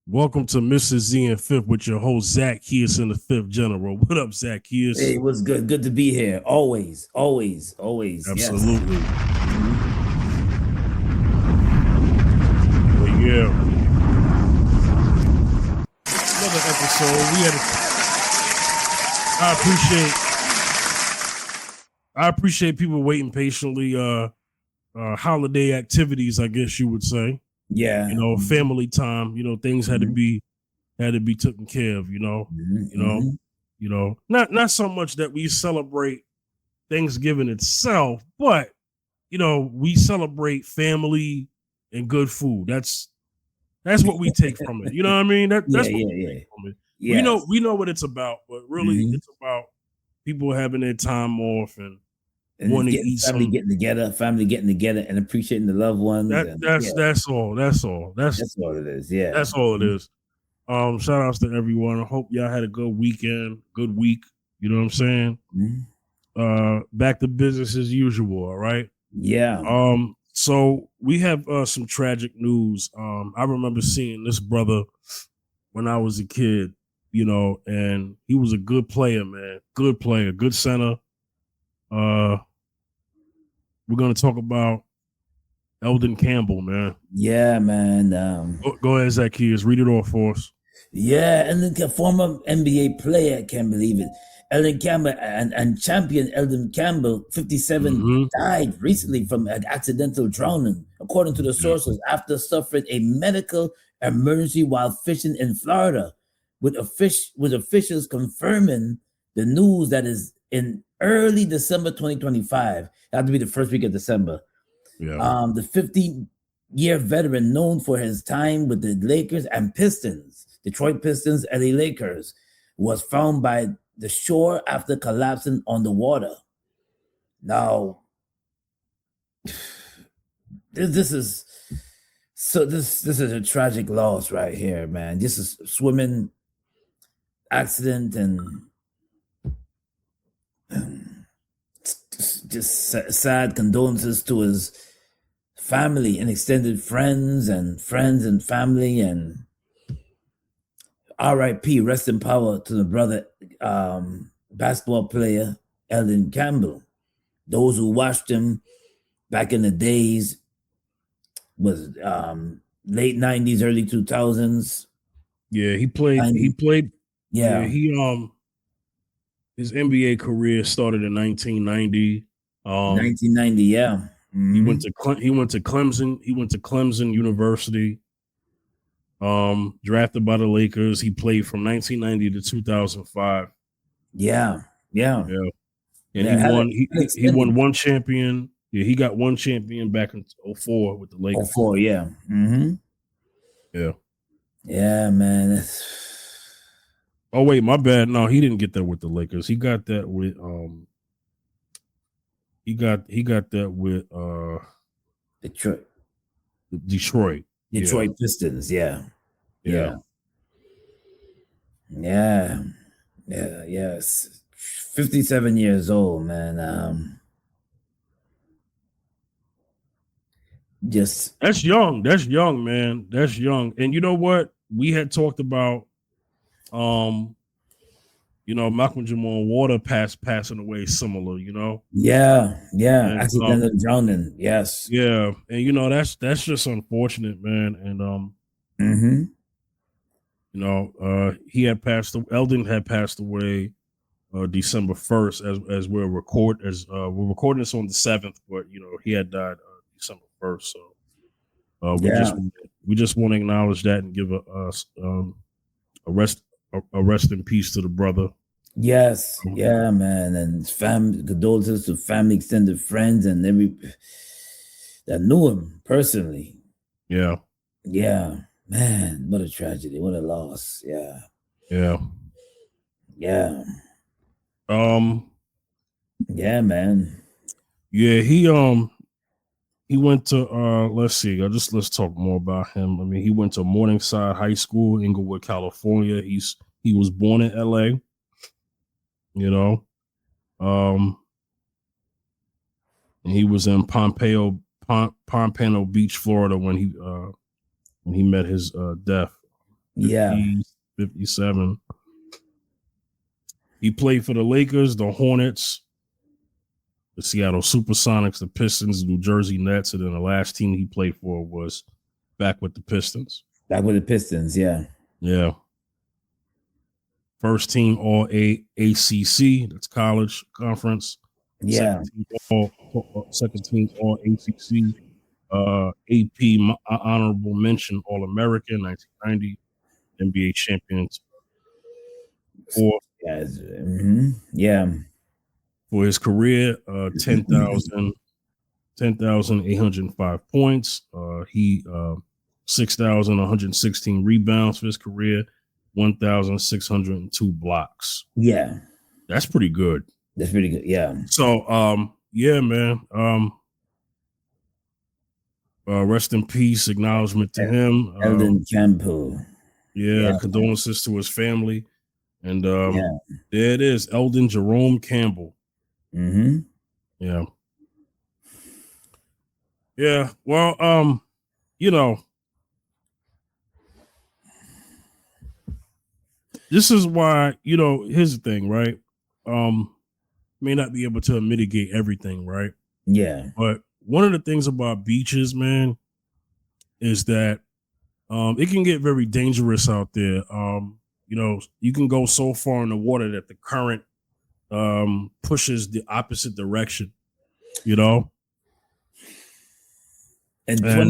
Welcome to Mrs. Z and Fifth with your host Zacchaeus and the Fifth General. What up, Zacchaeus? Hey, what's good? Good to be here. Always, always, always. Yes. Absolutely. Mhm. But yeah, another episode. I appreciate people waiting patiently. Holiday activities, I guess you would say. Yeah. Family time. Things had to Mhm. be taken care of. Mhm. You know, not so much that we celebrate Thanksgiving itself, but we celebrate family and good food. That's what we take from it. You know what I mean? Yeah, That's what yeah, we take yeah. from it. We know Yes. we know what it's about, but really Mhm. it's about people having their time off and And it's wanting to getting eat some. family getting together, and appreciating the loved ones, That and that's yeah, that's all. That's all. that's all it is. Yeah. That's all it Mhm. is. Shout outs to everyone. I hope y'all had a good weekend, good week. You know what I'm saying? Mhm. Back to business as usual, all right? Yeah. So we have some tragic news. I remember seeing this brother when I was a kid, and he was a good player, man. Good player, good center. Uh, we're gonna talk about Eldon Campbell, man. Yeah, man. Go ahead, Zacchaeus. Read it off for us. Yeah, and the former NBA player, can't believe it. Eldon Campbell and champion Eldon Campbell, 57, Mm-hmm. died recently from an accidental drowning, according to the Yeah. sources, after suffering a medical emergency while fishing in Florida, with officials confirming the news that is in early December 2025. It had to be the first week of December. Yeah. The 50-year veteran known for his time with the Lakers and Pistons, Detroit Pistons, LA Lakers, was found by the shore after collapsing on the water. Now, this is this is a tragic loss right here, man. This is swimming accident, and just sad condolences to his family and extended friends and family, and R.I.P. Rest in power to the brother, basketball player Eldon Campbell. Those who watched him back in the days was late '90s, early 2000s. Yeah, he played. He 90, played. Yeah, yeah, his NBA career started in 1990. Um, 1990. Yeah. Hmm. he went to Clemson. He went to Clemson University. Drafted by the Lakers. He played from 1990 to 2005. Yeah. Yeah. Yeah, and he Yeah. Had won. an He extended won one champion. Yeah, he got one champion back in '04 with the oh Lakers. 04. Yeah. Hmm. Yeah. Yeah, man. Oh wait, my bad. No, he didn't get that with the Lakers. He got that with he got that with Detroit. Detroit. Yeah. Detroit Pistons. Yeah. Yeah. Yeah. Yeah. Yeah. Yes. 57 years old, man. Just That's young. That's young, man. That's young. And you know what? We had talked about um Malcolm Jamal Water passing away similar, yeah, yeah. And Accidental drowning. Yes. yeah, and that's just unfortunate, man. And Mm-hmm. he had passed. Eldon had passed away December 1st, as we're recording this on the 7th, but he had died December 1st. So we Yeah. just want to acknowledge that and give a rest in peace to the brother. Yes. Yeah, man. And family condolences to family, extended friends, and every that knew him personally. Yeah, Yeah. Man, what a tragedy. What a loss. Yeah. yeah. Yeah. Um, Yeah, man. yeah. He went to let's see. Let's talk more about him. I mean, he went to Morningside High School, Inglewood, California. He was born in LA, you know. Um, and he was in Pompano Beach, Florida when he met his death. Yeah. 57. He played for the Lakers, the Hornets, the Seattle Supersonics, the Pistons, the New Jersey Nets, and then the last team he played for was back with the Pistons. Back with the Pistons, yeah. Yeah. First team All ACC, that's college conference. Yeah. Second team All ACC. AP honorable mention All American 1990. NBA champions for Yeah. For his career, 10,805 points. He 6,116 rebounds for his career, 1,602 blocks. Yeah. That's pretty good. That's pretty good. Yeah. So yeah, man. Rest in peace, acknowledgement to him. Eldon Campbell. Yeah, condolences to his family. And yeah. There it is, Eldon Jerome Campbell. Mm-hmm. Yeah. Yeah. Well, you know, this is why, you know, here's the thing, right? May not be able to mitigate everything, right? Yeah. But one of the things about beaches, man, is that it can get very dangerous out there. You know, you can go so far in the water that the current pushes the opposite direction, you know? And go ahead.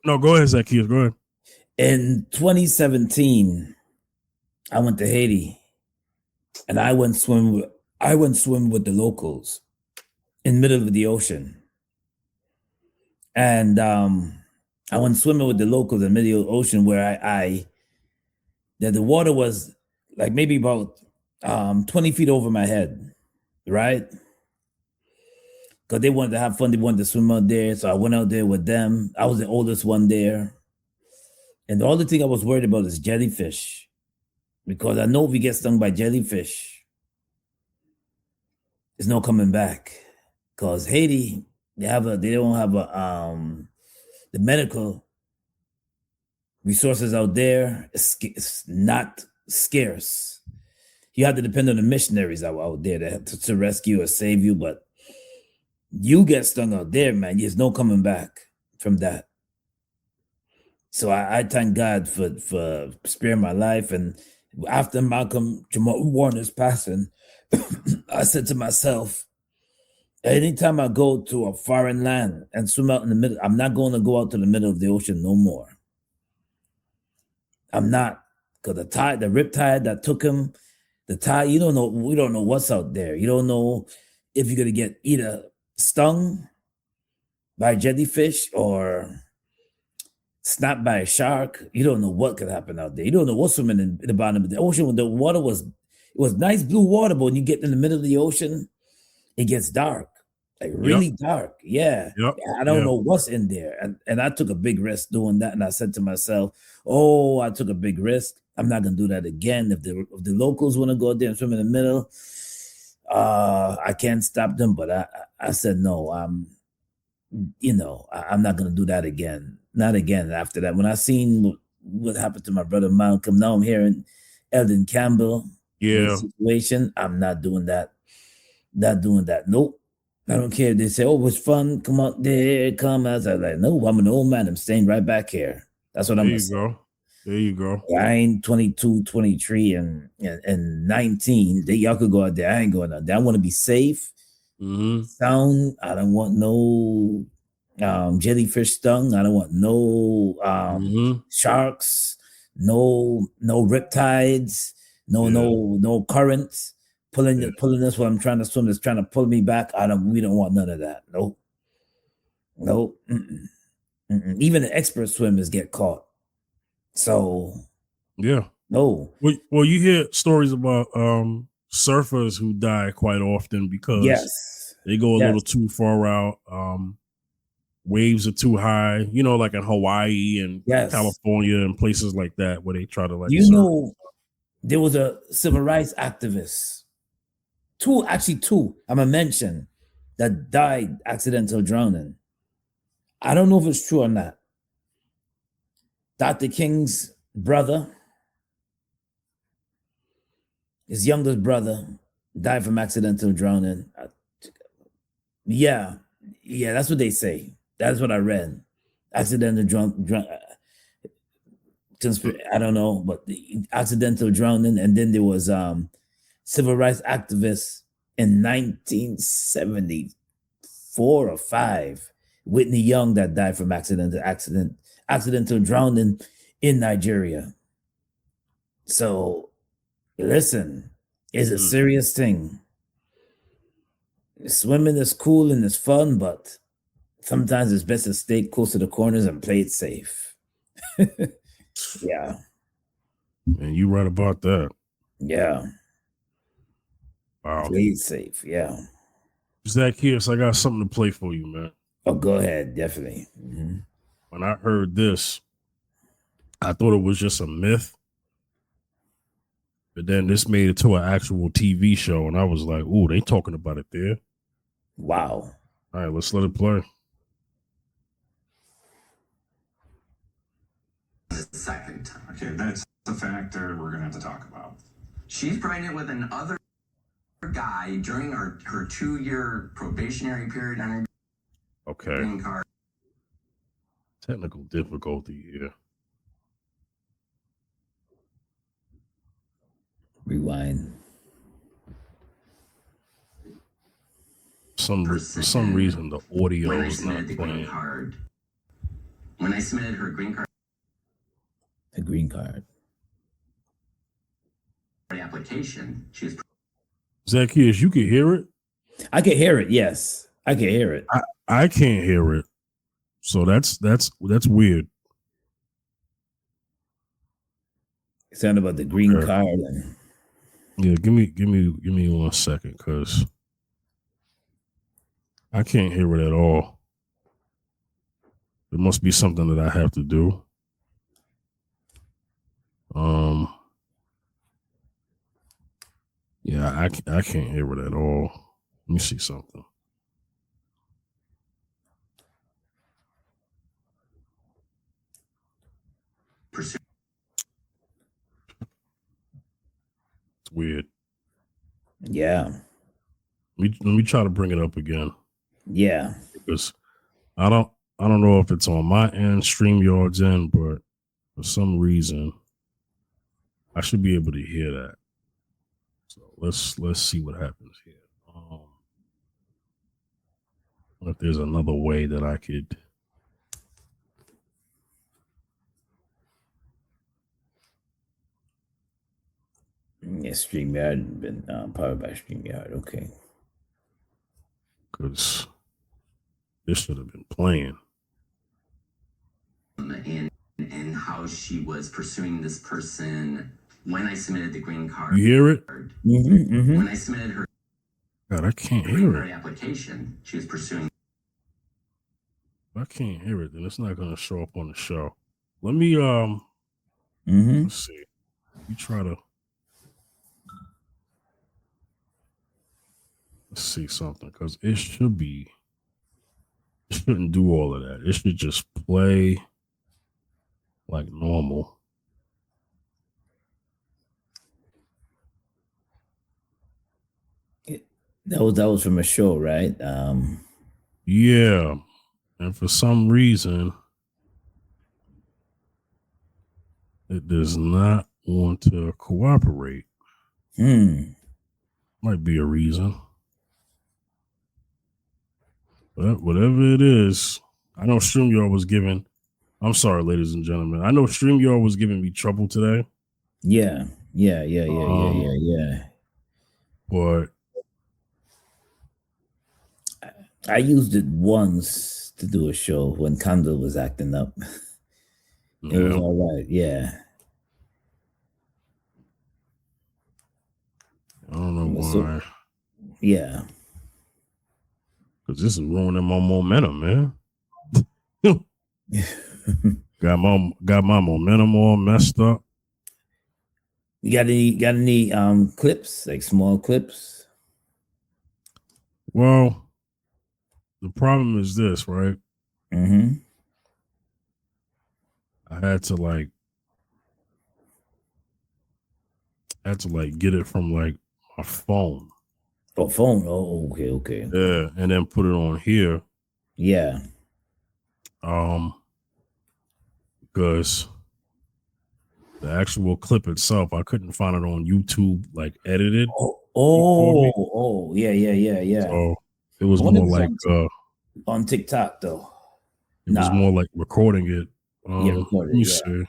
Go ahead, Zacchaeus. Go ahead. In 2017, I went to Haiti and I went swim with the locals in the middle of the ocean. And I went swimming with the locals in the middle of the ocean where that the water was like maybe about 20 feet over my head, right? Because they wanted to have fun. They wanted to swim out there. So I went out there with them. I was the oldest one there. And the only thing I was worried about is jellyfish. Because I know if we get stung by jellyfish, there's no coming back. Because Haiti, they don't have the medical resources out there. It's not scarce. You have to depend on the missionaries out there to rescue or save you. But you get stung out there, man, there's no coming back from that. So I thank God for sparing my life. And after Malcolm Jamal Warner's passing, I said to myself, anytime I go to a foreign land and swim out in the middle, I'm not going to go out to the middle of the ocean no more. I'm not, because the riptide that took him, the tide, we don't know what's out there. You don't know if you're going to get either stung by a jellyfish or snapped by a shark. You don't know what could happen out there. You don't know what's swimming in the bottom of the ocean. When the water was nice blue water, but when you get in the middle of the ocean, it gets dark, like really dark. Yeah. Yep. I don't know what's in there. And I took a big risk doing that. And I said to myself, I took a big risk. I'm not going to do that again. If the locals want to go out there and swim in the middle, I can't stop them. But I said, no, I'm not going to do that again. Not again after that. When I seen what happened to my brother Malcolm, now I'm hearing Eldon Campbell situation. I'm not doing that. Not doing that. Nope. I don't care if they say, it was fun. Come out there. Come. I was like, no, I'm an old man. I'm staying right back here. That's what I'm going to say. There you go. I ain't 22, 23, and 19. Y'all could go out there. I ain't going out there. I want to be safe. Mm-hmm. Sound. I don't want no jellyfish stung. I don't want no sharks. No riptides. No currents pulling us when I'm trying to swim. That's trying to pull me back. We don't want none of that. Nope. Mm-mm. Even the expert swimmers get caught. So no. Well, you hear stories about surfers who die quite often because they go a little too far out. Waves are too high, like in Hawaii and California and places like that where they try to surf. There was a civil rights activist, two, I'm gonna mention, that died accidental drowning. I don't know if it's true or not. Dr. King's brother, his youngest brother, died from accidental drowning. Yeah, that's what they say. That's what I read. Accidental I don't know, but the accidental drowning, and then there was civil rights activists in 1974 or 5, Whitney Young, that died from accidental drowning in Nigeria. So listen, it's a serious thing. Swimming is cool and it's fun, but sometimes it's best to stay close to the corners and play it safe. Yeah. And you right about that. Yeah. Wow. Play it safe. Yeah. Zacchaeus, I got something to play for you, man. Oh, go ahead. Definitely. Mm-hmm. When I heard this, I thought it was just a myth. But then this made it to an actual TV show, and I was like, "Ooh, they talking about it there." Wow. All right, let's let it play. The second. Okay, that's a factor we're gonna have to talk about. She's pregnant with another guy during her 2-year probationary period on her green card. Technical difficulty here. Rewind. For some reason, the audio is not playing. When I submitted her green card. The green card application, she was. Zacchaeus, you can hear it? I can hear it. Yes, I can hear it. I can't hear it. So that's weird. It's talking about the green card. And... Yeah, give me 1 second, because I can't hear it at all. There must be something that I have to do. Yeah, I can't hear it at all. Let me see something. It's weird. Yeah. Let me try to bring it up again. Yeah. Because I don't know if it's on my end, StreamYard's end, but for some reason I should be able to hear that. So let's see what happens here. If there's another way that I could. Yeah, StreamYard been powered by StreamYard. Okay. Because this should have been playing. And how she was pursuing this person when I submitted the green card. You hear it? Mm-hmm, mm-hmm. When I submitted her God, I can't hear it. Application, she was pursuing. If I can't hear it, then it's not going to show up on the show. Let me let's see. You try to. Let's see something, because it shouldn't do all of that. It should just play like normal. That was from a show, right? Yeah. And for some reason, it does not want to cooperate. Might be a reason. But whatever it is, I know StreamYard was giving. I'm sorry, ladies and gentlemen. I know StreamYard was giving me trouble today. Yeah. But I used it once to do a show when Kando was acting up. It was all right. Yeah. I don't know why. Yeah. Because this is ruining my momentum, man. got my momentum all messed up. You got any clips, like small clips? Well, the problem is this, right? I had to I had to like get it from like my phone. Oh, phone. Oh, okay. Yeah, and then put it on here. Yeah. Because the actual clip itself, I couldn't find it on YouTube, like edited. Yeah. So it was I wonder more if it's like on TikTok though. it was more like recording it. Yeah, Let recorded. me Yeah. see. Let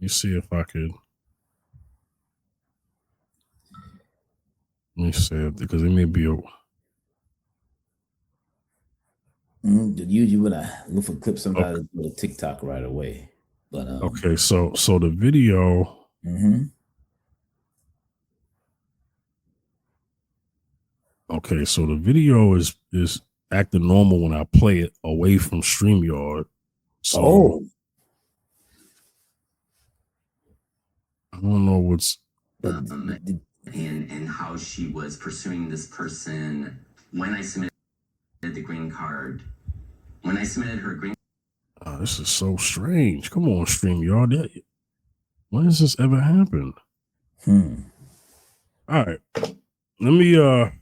me see if I could. Let me see because it may be a. Usually when I look for clips, somebody go to TikTok right away. But okay, so the video. Okay, so the video is acting normal when I play it away from StreamYard. So I don't know what's and how she was pursuing this person when I submitted the green card. When I submitted her green. This is so strange. Come on, StreamYard. When has this ever happened? All right. Let me let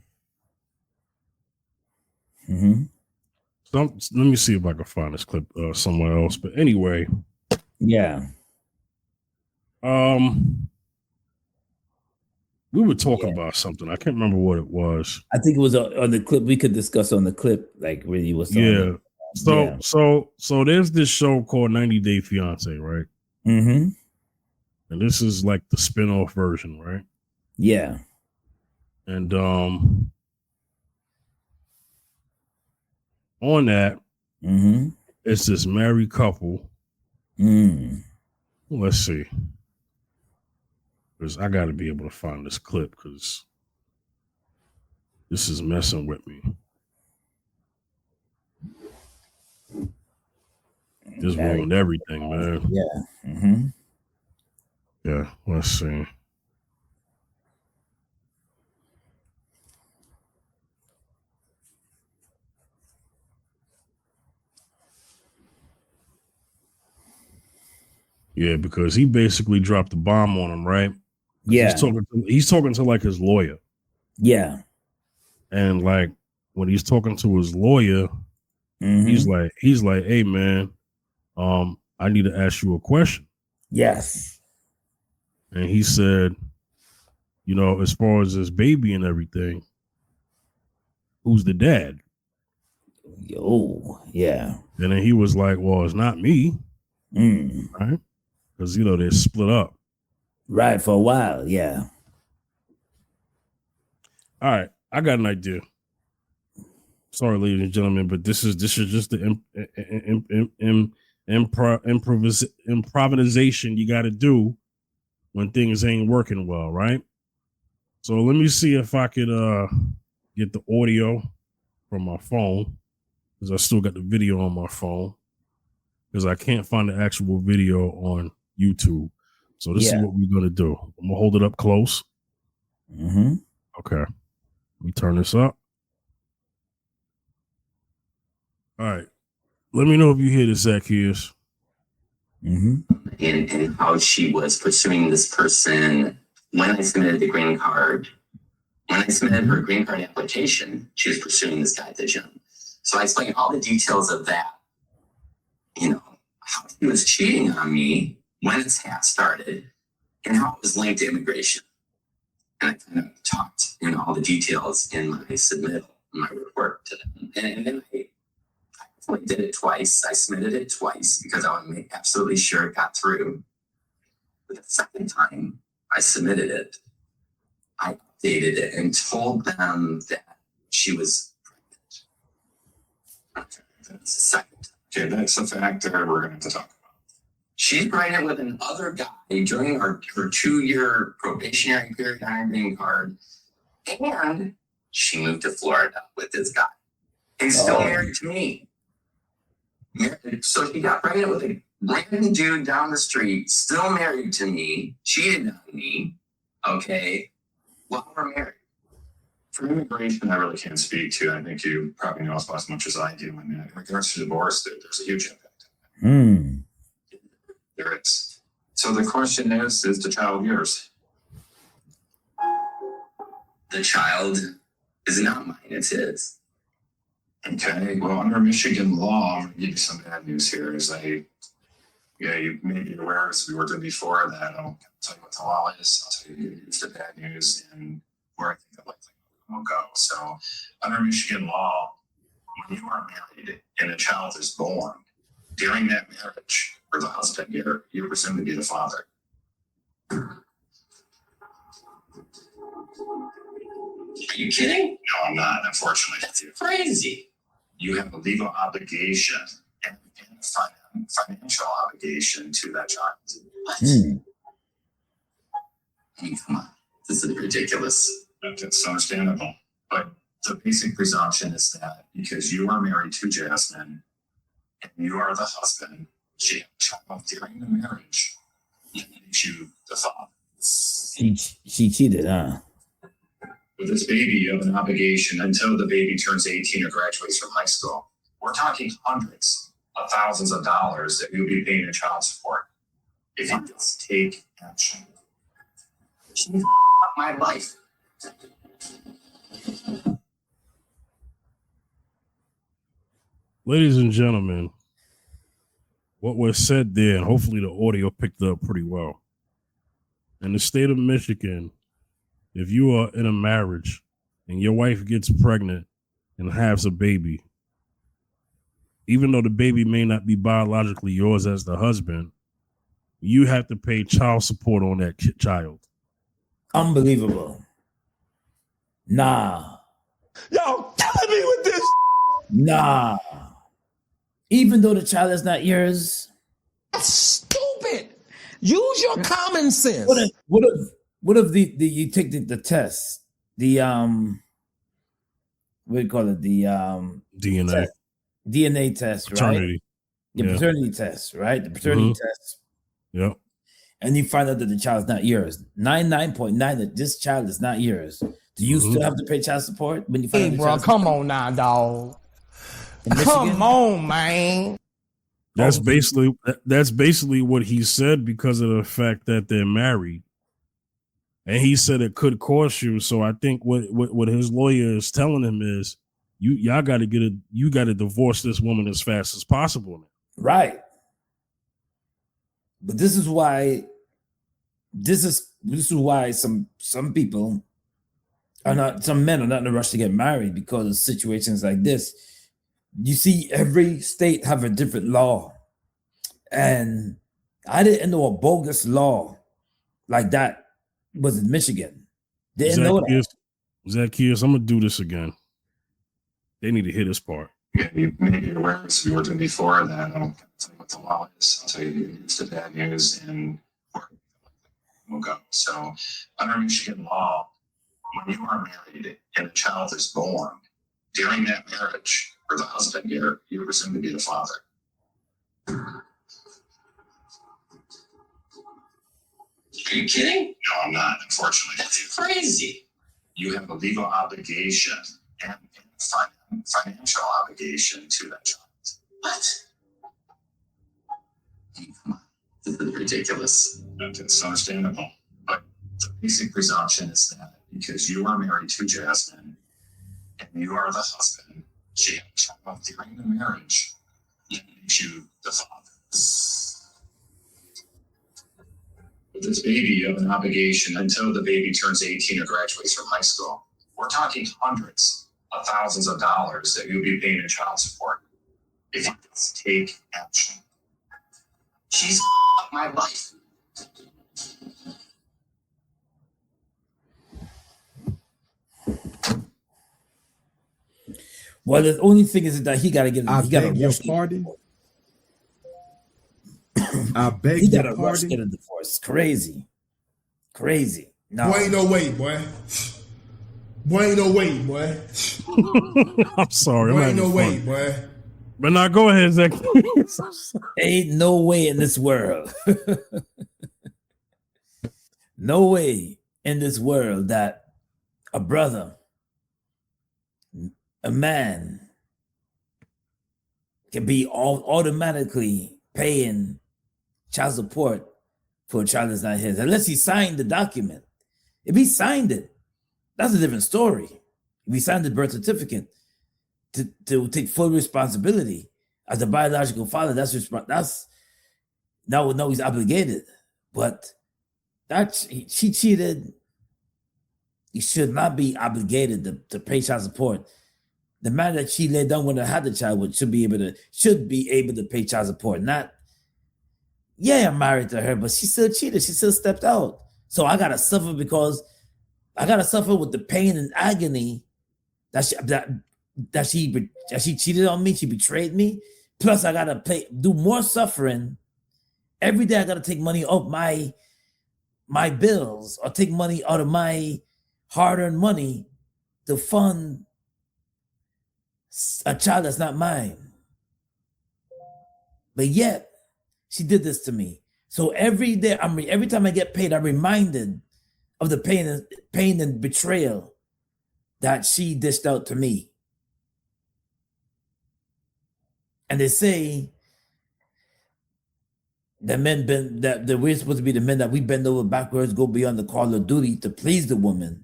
me see if I can find this clip somewhere else. But anyway. Yeah. We were talking about something. I can't remember what it was. I think it was on the clip. We could discuss on the clip, like when you was talking. Yeah. So there's this show called 90 Day Fiance, right? And this is like the spin-off version, right? Yeah. And on that, it's this married couple. Let's see. Because I got to be able to find this clip because this is messing with me. This ruined everything, man. Yeah. Yeah, let's see. Yeah, because he basically dropped the bomb on him, right? Yeah. He's talking to like his lawyer. Yeah. And like when he's talking to his lawyer, he's like, hey man, I need to ask you a question. Yes. And he said, you know, as far as this baby and everything, who's the dad? Yeah. And then he was like, well, it's not me. Right? Because, you know, they're split up. Right, for a while, yeah. All right, I got an idea. Sorry, ladies and gentlemen, but this is just the improvisation you got to do when things ain't working well, right? So let me see if I could get the audio from my phone because I still got the video on my phone because I can't find the actual video on YouTube. So this is what we're gonna do. I'm gonna hold it up close. Okay. Let me turn this up. All right. Let me know if you hear this, Zacchaeus. And how she was pursuing this person when I submitted the green card. When I submitted her green card application, she was pursuing this guy at the gym. So I explained all the details of that. You know, how he was cheating on me when this hat started and how it was linked to immigration. And I kind of talked in all the details in my submittal, in my report to them. And then I did it twice. I submitted it twice because I want to make absolutely sure it got through. But the second time I submitted it, I updated it and told them that she was pregnant. Okay, that's the second time. Okay, that's a factor we're going to have to talk about. She's pregnant with another guy during her 2-year probationary period on her green card. And she moved to Florida with this guy. And still married to me. So she got pregnant with a random dude down the street, still married to me, cheated on me, okay, while we're married. For immigration, I really can't speak to. I think you probably know as much as I do. In regards to divorce, there's a huge impact. There is. So the question is the child yours? The child is not mine, it's his. Okay, well, under Michigan law, I'm going to give you some bad news here. You may be aware, as we were doing before, that I'll tell you what the law is. I'll tell you it's the bad news and where I think the likely will go. So, under Michigan law, when you are married and a child is born, during that marriage, for the husband, you're presumed to be the father. Are you kidding? No, I'm not, unfortunately. That's crazy. You have a legal obligation and a financial obligation to that child. What? I mean, come on. This is ridiculous. That's understandable. But the basic presumption is that because you are married to Jasmine and you are the husband, she had a child during the marriage, it makes you the father. She cheated, huh? With this baby, you have an obligation until the baby turns 18 or graduates from high school. We're talking hundreds of thousands of dollars that you'll be paying in child support if you just take action. She up my life. Ladies and gentlemen, what was said there, and hopefully the audio picked up pretty well. In the state of Michigan, if you are in a marriage and your wife gets pregnant and has a baby, even though the baby may not be biologically yours as the husband, you have to pay child support on that child. Unbelievable. Nah. Y'all killing me with this. Nah. Even though the child is not yours. That's stupid. Use your common sense. What if you take the test? The what do you call it? The DNA. test. DNA test, Paternity. right? The paternity test, right? The paternity test. Yep. And you find out that the child's not yours. 99.9 that this child is not yours. Do you still have to pay child support when you find out? Hey, bro, come on now, dog. Come on, man. That's basically what he said because of the fact that they're married. And he said it could cost you. So I think what his lawyer is telling him is y'all got to divorce this woman as fast as possible. Right. But this is why some people are not, some men are not in a rush to get married because of situations like this. You see, every state have a different law. And I didn't know a bogus law like that was in Michigan. Didn't know that. Zacchaeus, I'm going to do this again. They need to hit this part. Yeah, you may be aware, as we were doing before, that I'll tell you what the law is. I'll tell you it's the bad news and where we'll go. So, under Michigan law, when you are married and a child is born, during that marriage, for the husband, you're presumed to be the father. Are you kidding? No, I'm not, unfortunately. That's crazy. You have a legal obligation and a financial obligation to that child. What? I mean, come on. This is ridiculous. That's understandable. But the basic presumption is that because you are married to Jasmine and you are the husband, she had a child during the marriage, it makes you the father. With this baby, you have an obligation until the baby turns 18 or graduates from high school. We're talking hundreds of thousands of dollars that you'll be paying in child support if you just take action. She's up my life. Well, the only thing is that he got to get. I He got to beg your rush. pardon. I beg He got your to rush pardon. get a divorce. Crazy. No, Boy, ain't no way, boy. Boy, ain't no way, boy. I'm sorry. Boy, I'm ain't no having way, fun. boy. But now go ahead, Zacchaeus. ain't no way in this world. No way in this world that a brother, a man, can be automatically paying child support for a child that's not his, unless he signed the document. If he signed it, That's a different story. We signed the birth certificate to take full responsibility as a biological father. That's no, he's obligated. But she cheated. He should not be obligated to pay child support. The man that she laid down when I had the child with should be able to pay child support. Not, yeah, I'm married to her, but she still cheated. She still stepped out. So I gotta suffer with the pain and agony that she cheated on me. She betrayed me. Plus, I gotta do more suffering every day. I gotta take money off my bills or take money out of my hard-earned money to fund a child that's not mine. But yet, she did this to me. So every day, every time I get paid, I'm reminded of the pain and betrayal that she dished out to me. And they say that we're supposed to be the men that we bend over backwards, go beyond the call of duty to please the woman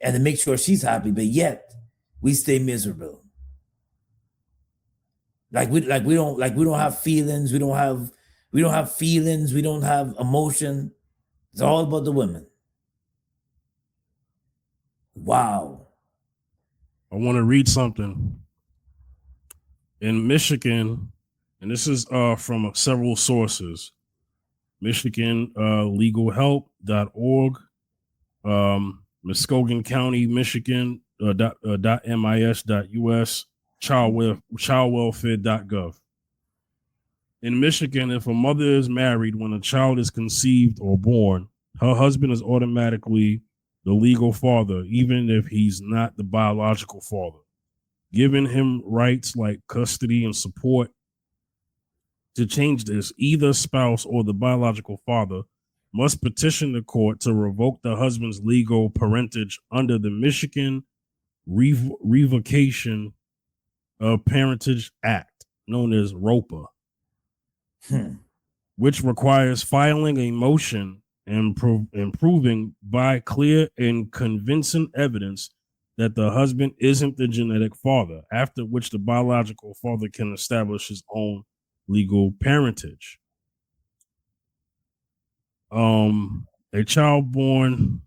and to make sure she's happy, but yet we stay miserable. Like we don't have feelings, we don't have emotion. It's all about the women. Wow. I want to read something. In Michigan, and this is from several sources, Michigan legalhelp.org, Muskegon County, Michigan .mis.us, childwelfare.gov. In Michigan, if a mother is married when a child is conceived or born, her husband is automatically the legal father, even if he's not the biological father, giving him rights like custody and support. To change this, either spouse or the biological father must petition the court to revoke the husband's legal parentage under the Michigan Revocation of Paternity Act, known as ROPA, which requires filing a motion and proving by clear and convincing evidence that the husband isn't the genetic father, after which the biological father can establish his own legal parentage. A child born,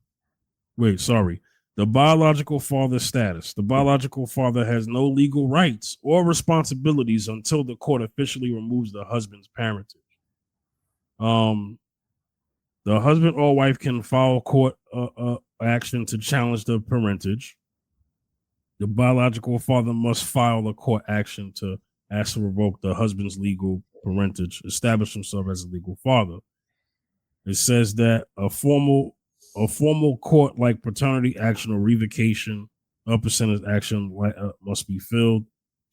the biological father status. The biological father has no legal rights or responsibilities until the court officially removes the husband's parentage. The husband or wife can file court action to challenge the parentage. The biological father must file a court action to ask to revoke the husband's legal parentage, establish himself as a legal father. It says that a formal court like paternity action or revocation of percentage action must be filled.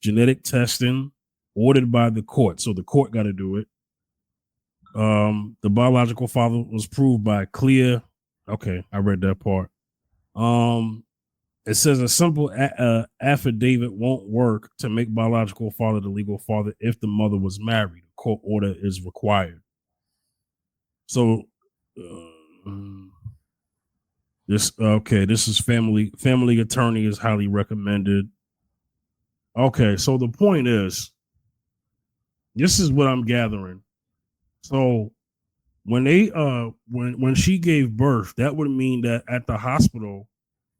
Genetic testing ordered by the court, so the court got to do it. The biological father was proved by clear. Okay, I read that part. It says a simple affidavit won't work to make biological father the legal father if the mother was married. A court order is required. So this is family attorney is highly recommended. Okay, so the point is, this is what I'm gathering. So when they when she gave birth, that would mean that at the hospital,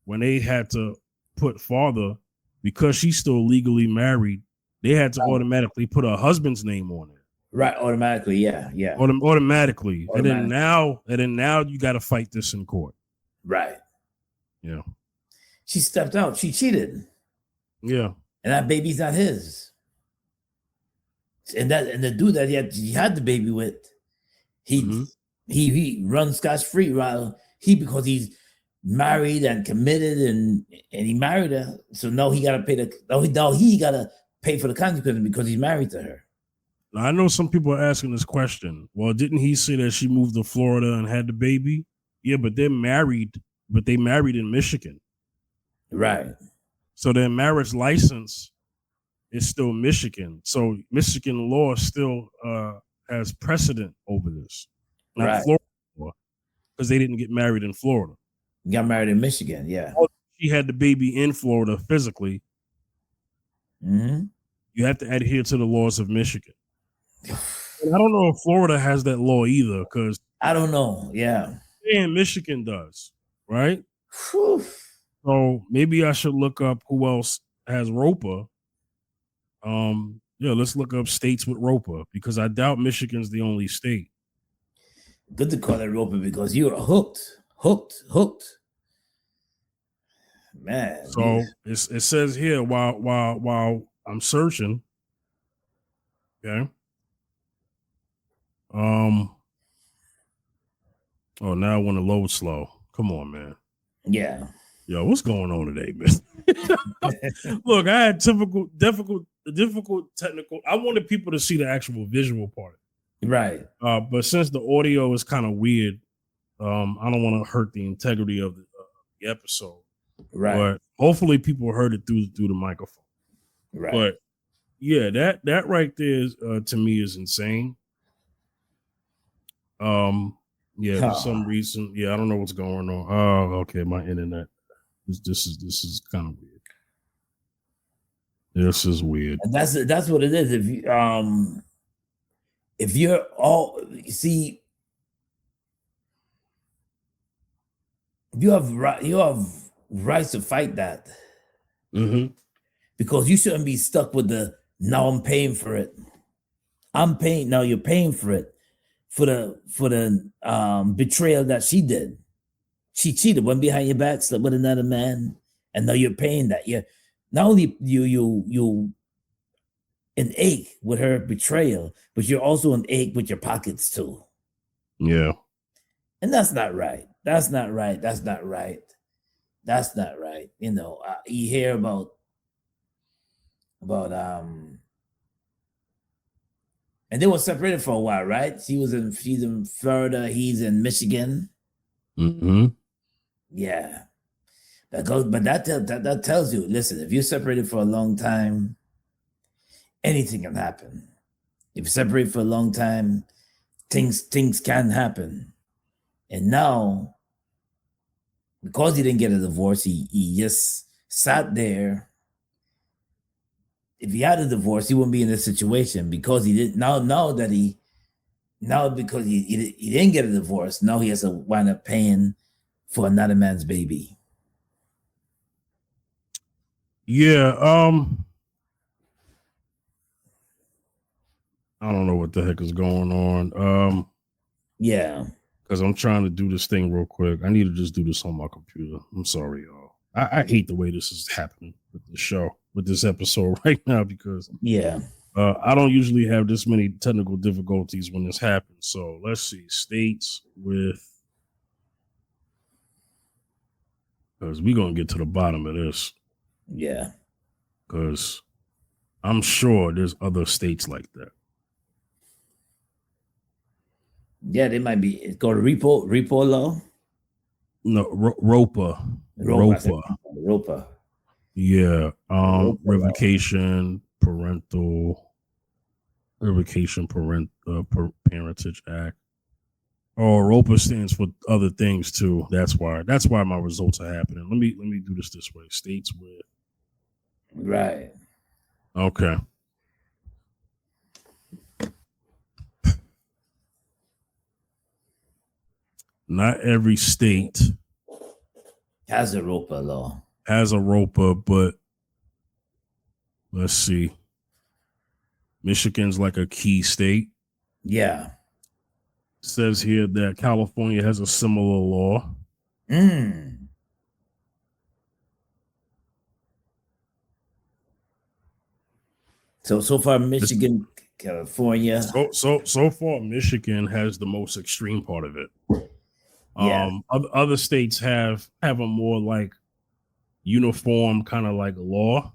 when they had to put father, because she's still legally married, they had to automatically put her husband's name on it. Right, automatically, yeah. Automatically. And then now you got to fight this in court. Right. Yeah. She stepped out. She cheated. Yeah. And that baby's not his. And the dude that he had the baby with, he runs scotch-free, right? Because he's married and committed and he married her. So now he gotta pay for the consequences because he's married to her. Now, I know some people are asking this question. Well, didn't he say that she moved to Florida and had the baby? Yeah, but they're married, but they married in Michigan. Right. So their marriage license is still Michigan. So Michigan law still has precedent over this. Not Florida law, because they didn't get married in Florida. Got married in Michigan, yeah. she had the baby in Florida physically, Mm-hmm. you have to adhere to the laws of Michigan. And I don't know if Florida has that law either, because I don't know. Yeah. Michigan does, right? Whew. So maybe I should look up who else has ROPA. Let's look up states with ROPA, because I doubt Michigan's the only state. Good to call it ROPA because you're hooked. Man. So it says here while I'm searching. Okay. Oh, now I want to load slow. Come on, man. Yeah. Yo, what's going on today, man? Look, I had difficult technical. I wanted people to see the actual visual part. Right. But since the audio is kind of weird, I don't want to hurt the integrity of the episode. Right. But hopefully people heard it through the microphone. Right. But yeah, that right there is, to me is insane. For some reason, I don't know what's going on. Oh, okay, my internet. This is kind of weird. This is weird. And that's what it is. If you're all see, you have rights to fight that. Mm-hmm. Because you shouldn't be stuck with the now I'm paying for it. I'm paying now. You're paying for it for the betrayal that she did. She cheated, went behind your back, slept with another man, and now you're paying that. Yeah, not only you an ache with her betrayal, but you're also an ache with your pockets too. Yeah, and that's not right. That's not right. That's not right. That's not right. You know, you hear about and they were separated for a while, right? She's in Florida, he's in Michigan. Mm-hmm. Yeah. That tells you, listen, if you're separated for a long time, anything can happen. If you separate for a long time, things can happen. And now, because he didn't get a divorce, he just sat there. If he had a divorce, he wouldn't be in this situation because he didn't. Because he didn't get a divorce, now he has to wind up paying for another man's baby. Yeah. I don't know what the heck is going on. Yeah. Because I'm trying to do this thing real quick. I need to just do this on my computer. I'm sorry, y'all. I hate the way this is happening with the show, with this episode right now, because I don't usually have this many technical difficulties when this happens. So let's see. States with, because we're going to get to the bottom of this. Yeah. Because I'm sure there's other states like that. Yeah, they might be. It's called repo law. No, ROPA. ROPA. Yeah. ROPA Revocation Parentage Act. Oh, ROPA stands for other things too. That's why my results are happening. Let me do this way. States with. Right. Okay. Not every state has a ROPA law. But let's see. Michigan's like a key state. Yeah. It says here that California has a similar law. So far, Michigan, California. So far, Michigan has the most extreme part of it. Yeah. Other states have a more like uniform kind of like law.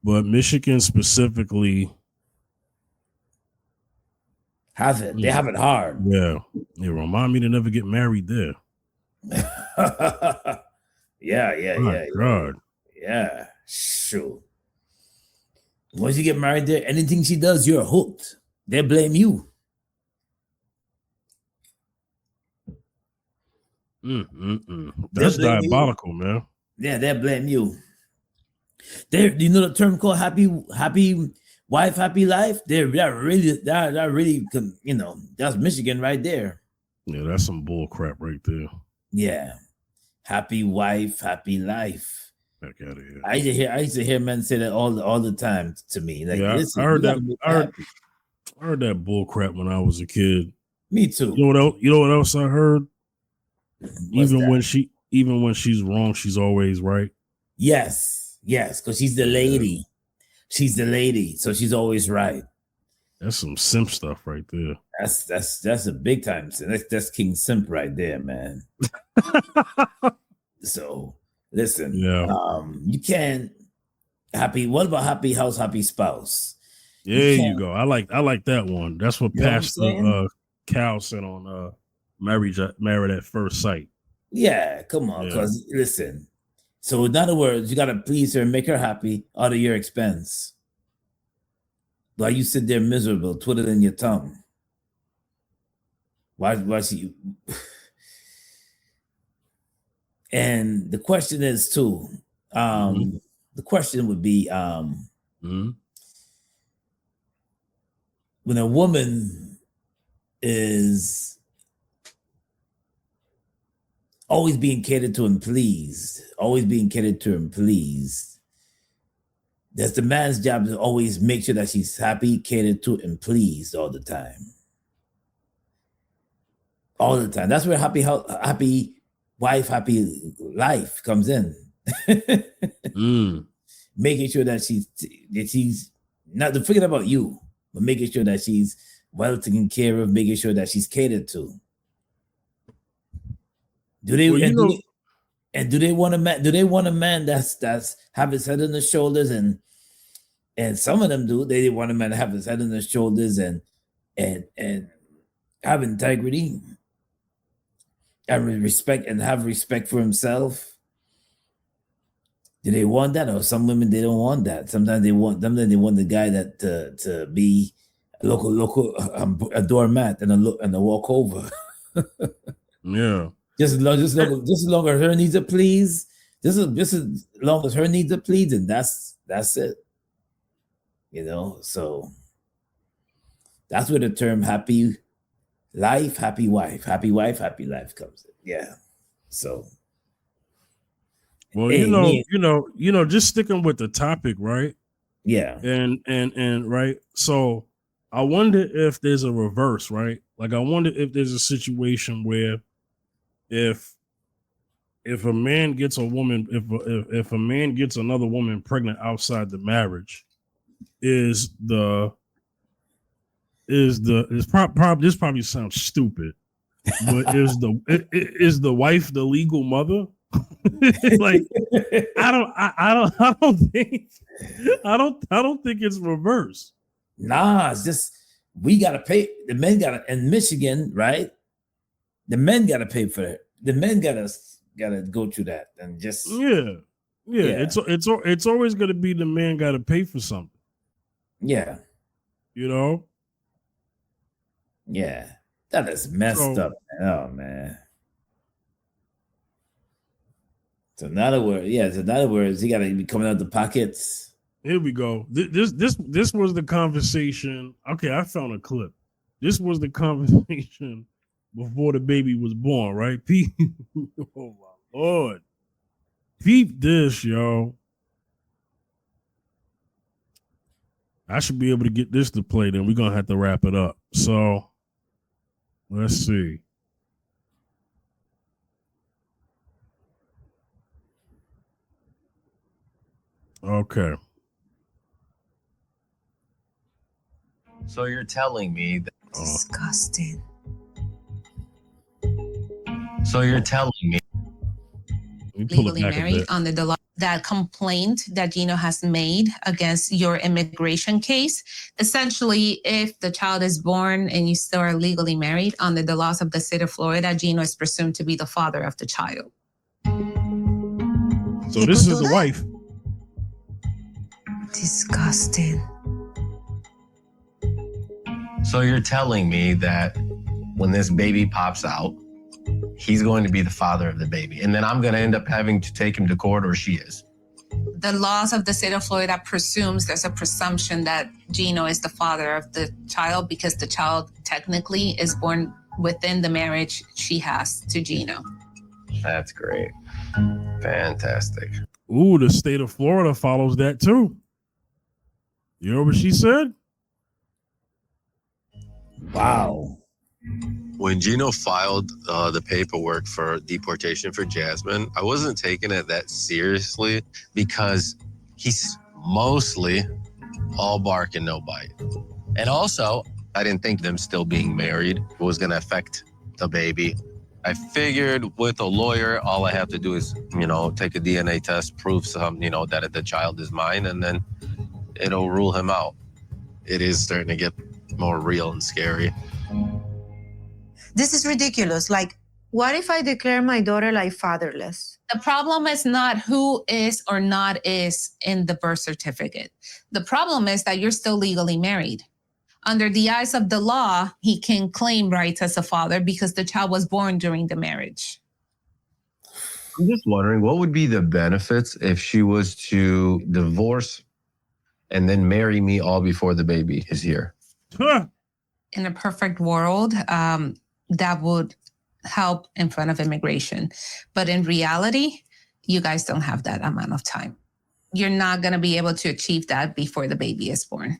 But Michigan specifically have it. They have it hard. Yeah. Remind me to never get married there. Yeah. God. Yeah. Sure. Once you get married there, anything she does, you're hooked. They blame you. That's They'll blame you. diabolical, man. Yeah, they'll blame you. You know the term called happy wife, happy life? They're really, you know, that's Michigan right there. Yeah, that's some bull crap right there. Yeah. Happy wife, happy life. Heck out of here. I used to hear men say that all the time to me. Like, yeah, listen, I heard that. I heard that bull crap when I was a kid. Me too. You know what else I heard? What's even that? when she's wrong, she's always right. Yes, because she's the lady. Yeah. She's the lady, so she's always right. That's some simp stuff right there. That's a big time simp. That's King Simp right there, man. So listen, you can't what about happy house, happy spouse? There you go. I like that one. That's what Pastor Cal said on Married at First Sight. Yeah, come on, because listen. So in other words, you gotta please her and make her happy out of your expense. While you sit there miserable, twiddling your tongue. Why she? And the question is too. The question would be, when a woman is always being catered to and pleased, that's the man's job to always make sure that she's happy, catered to, and pleased all the time. All the time. That's where happy wife, happy life comes in. Making sure that she's not forget about you, but making sure that she's well taken care of, making sure that she's catered to. Do they want a man? Do they want a man that's have his head on his shoulders and some of them do. They want a man to have his head on his shoulders and have integrity and respect and have respect for himself. Do they want that? Or some women they don't want that. Sometimes they want the guy that to be a local a doormat and a walkover. Yeah. Just as long as her needs are pleased, just as long as her needs are pleased, and that's it. You know, so that's where the term happy life, happy wife, happy life comes in. Yeah. So well, just sticking with the topic, right? Yeah. And right. So I wonder if there's a reverse, right? Like I wonder if there's a situation where if a man gets a woman, if a man gets another woman pregnant outside the marriage, this probably sounds stupid, but is the wife the legal mother? Like I don't think it's reverse. Nah, it's just we gotta pay. The men gotta in Michigan, right? The men gotta pay for it. The men gotta go through that and just yeah. It's always gonna be the man gotta pay for something. Yeah. You know? Yeah. That is messed up. Oh man. So in other words, he gotta be coming out the pockets. Here we go. This was the conversation. Okay, I found a clip. This was the conversation before the baby was born, right? Oh my Lord. Peep this, yo. I should be able to get this to play, then we're going to have to wrap it up. So, let's see. Okay. So you're telling me that... Disgusting. So you're telling me... Legally married on that complaint that Gino has made against your immigration case. Essentially, if the child is born and you still are legally married under the laws of the state of Florida, Gino is presumed to be the father of the child. So this is the wife. Disgusting. So you're telling me that when this baby pops out, he's going to be the father of the baby. And then I'm going to end up having to take him to court, or she is. The laws of the state of Florida presumes there's a presumption that Gino is the father of the child because the child technically is born within the marriage she has to Gino. That's great. Fantastic. Ooh, the state of Florida follows that too. You know what she said? Wow. When Gino filed the paperwork for deportation for Jasmine, I wasn't taking it that seriously because he's mostly all bark and no bite. And also, I didn't think them still being married was going to affect the baby. I figured with a lawyer, all I have to do is, take a DNA test, prove that the child is mine, and then it'll rule him out. It is starting to get more real and scary. This is ridiculous. Like, what if I declare my daughter like fatherless? The problem is not who is or not is in the birth certificate. The problem is that you're still legally married. Under the eyes of the law, he can claim rights as a father because the child was born during the marriage. I'm just wondering, what would be the benefits if she was to divorce and then marry me all before the baby is here? In a perfect world, that would help in front of immigration. But in reality, you guys don't have that amount of time. You're not going to be able to achieve that before the baby is born.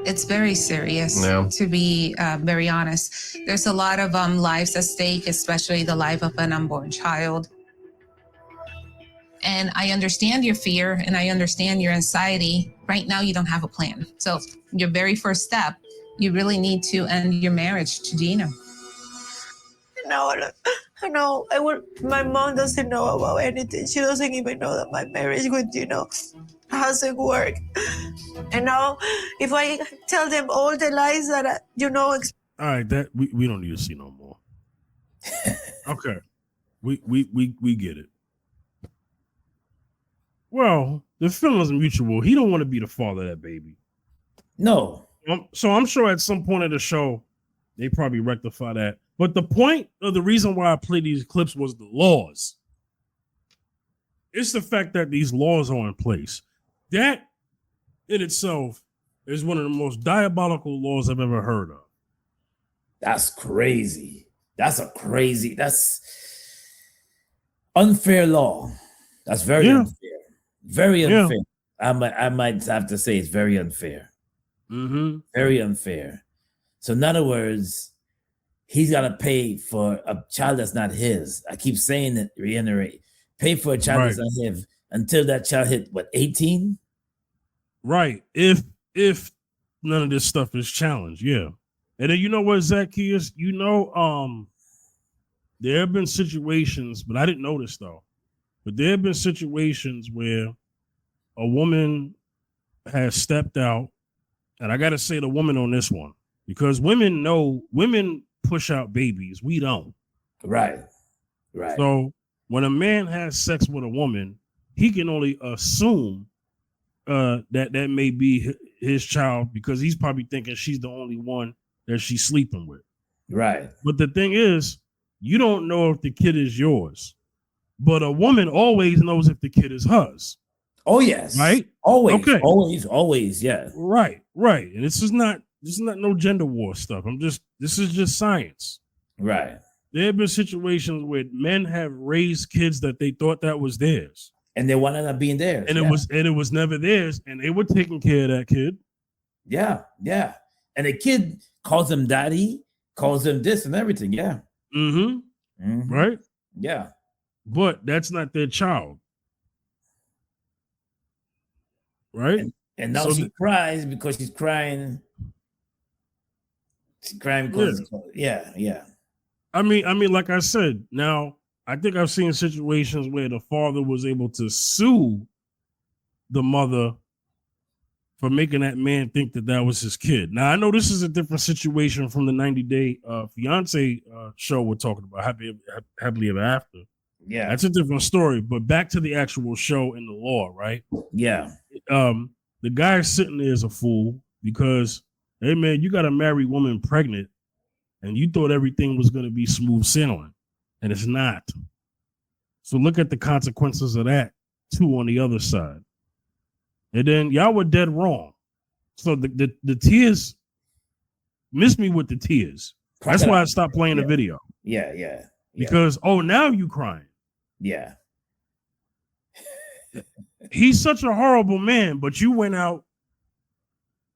It's very serious, to be very honest. There's a lot of lives at stake, especially the life of an unborn child. And I understand your fear and I understand your anxiety. Right now, you don't have a plan. So your very first step, you really need to end your marriage to Gino. No, my mom doesn't know about anything. She doesn't even know that my marriage with Gino hasn't worked. And now, if I tell them all the lies that all right, that we don't need to see no more. Okay, we get it. Well, the feelings are mutual. He don't want to be the father of that baby. No. So I'm sure at some point of the show, they probably rectify that. But the point of the reason why I played these clips was the laws. It's the fact that these laws are in place. That in itself is one of the most diabolical laws I've ever heard of. That's crazy. That's unfair law. That's very unfair. Very unfair. Yeah. I might have to say it's very unfair. Mm-hmm. Very unfair. So in other words, he's got to pay for a child that's not his. I keep saying it, reiterate. Pay for a child that's not his until that child hit, 18? Right. If none of this stuff is challenged, yeah. And then you know what, Zacchaeus? There have been situations, but I didn't know this though. But there have been situations where a woman has stepped out, and I got to say the woman on this one, because women push out babies. We don't. Right. So when a man has sex with a woman, he can only assume that may be his child because he's probably thinking she's the only one that she's sleeping with. Right. But the thing is, you don't know if the kid is yours. But a woman always knows if the kid is hers. Oh, yes. Right? Always. Okay. Always, yeah. Right. And this is not no gender war stuff. This is just science. Right. There have been situations where men have raised kids that they thought that was theirs. And they wound up being theirs. And it was never theirs. And they were taking care of that kid. Yeah. And the kid calls him daddy, calls him this and everything. Yeah. Mm-hmm. Right? Yeah. But that's not their child. Right? And now she cries because she's crying. She's crying because yeah. I mean, like I said, now I think I've seen situations where the father was able to sue the mother for making that man think that was his kid. Now, I know this is a different situation from the 90-day Fiance show we're talking about, Happily Ever After. Yeah. That's a different story. But back to the actual show and the law, right? Yeah. The guy sitting there is a fool because, hey, man, you got a married woman pregnant and you thought everything was going to be smooth sailing, and it's not. So look at the consequences of that too on the other side. And then y'all were dead wrong. So the tears, miss me with the tears. That's why I stopped playing the video. Yeah. Because now you crying. Yeah. He's such a horrible man, but you went out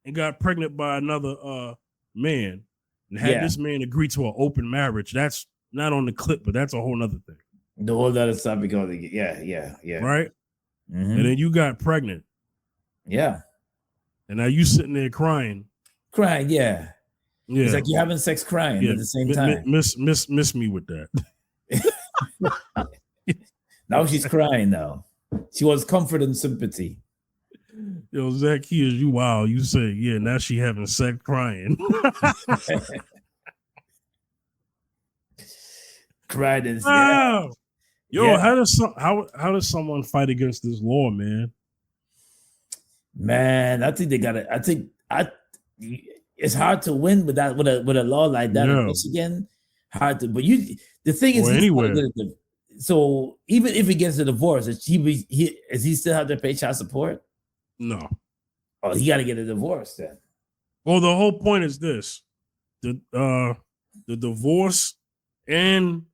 and got pregnant by another man and had this man agree to an open marriage. That's not on the clip, but that's a whole nother thing. The whole other stuff because yeah. Right? Mm-hmm. And then you got pregnant. Yeah. And now you sitting there crying. Yeah. It's like you're having sex crying at the same time. Miss me with that. Now she's crying now. She wants comfort and sympathy. Yo, Zacchaeus, you say, now she having sex crying. Cried and wow. Yo, how does someone fight against this law, man? Man, I think they got it. It's hard to win with that with a law like that in Michigan. Hard to, but the thing is, anywhere. So even if he gets a divorce, does he still have to pay child support? No. Oh, he got to get a divorce then. Well, the whole point is this: the divorce and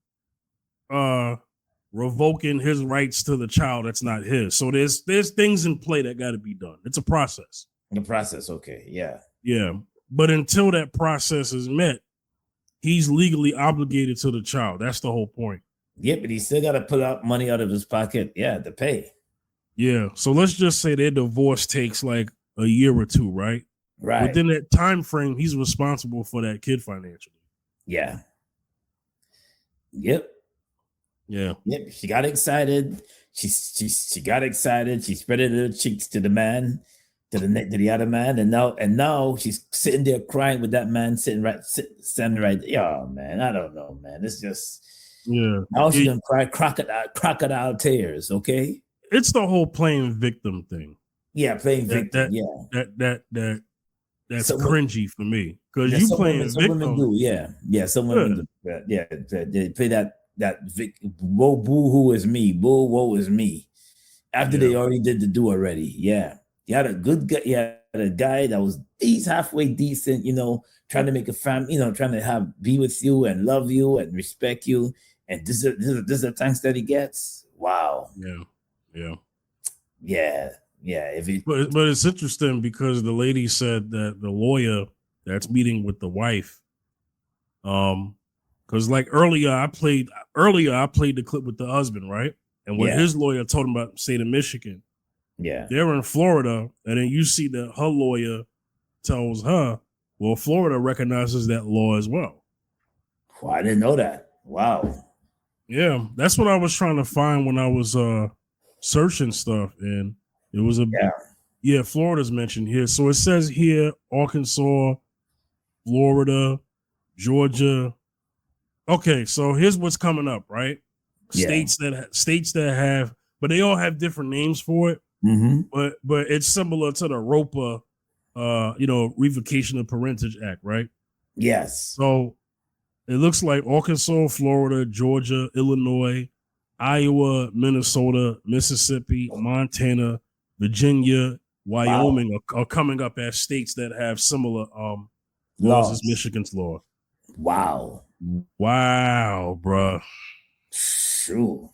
revoking his rights to the child that's not his. So there's things in play that got to be done. It's a process. The process, okay, yeah. But until that process is met, he's legally obligated to the child. That's the whole point. Yeah, but he still got to pull out money out of his pocket, to pay. Yeah. So let's just say their divorce takes like a year or two, right? Right. Within that time frame, he's responsible for that kid financially. Yeah. Yep. Yeah. Yep. She got excited. She got excited. She spread her cheeks to the man, to the other man, and now she's sitting there crying with that man standing right. Oh man, I don't know, man. It's just now she's gonna cry crocodile tears. Okay. It's the whole playing victim thing. Yeah, playing victim. That's cringy for me because you playing victim. Some women do. Some women do. They play that boo who is me, boo woe is me. After they already did the do already. Yeah. You had a good guy. You had a guy that was halfway decent, trying to make a family, trying to be with you and love you and respect you. And this is the thanks that he gets. Wow. Yeah. But it's interesting because the lady said that the lawyer that's meeting with the wife, because like earlier I played the clip with the husband, right? And when his lawyer told him about state of Michigan, they're in Florida, and then you see that her lawyer tells her, well, Florida recognizes that law as well. Well, I didn't know that. Wow. Yeah, that's what I was trying to find when I was searching stuff, and it was Florida's mentioned here. So it says here Arkansas, Florida, Georgia. Okay, so here's what's coming up, right? States that have, but they all have different names for it. Mm-hmm. But it's similar to the ROPA, Revocation of Paternity Act, right? Yes. So it looks like Arkansas, Florida, Georgia, Illinois, Iowa, Minnesota, Mississippi, Montana, Virginia, Wyoming are coming up as states that have similar laws as Michigan's law. Wow, bruh. True.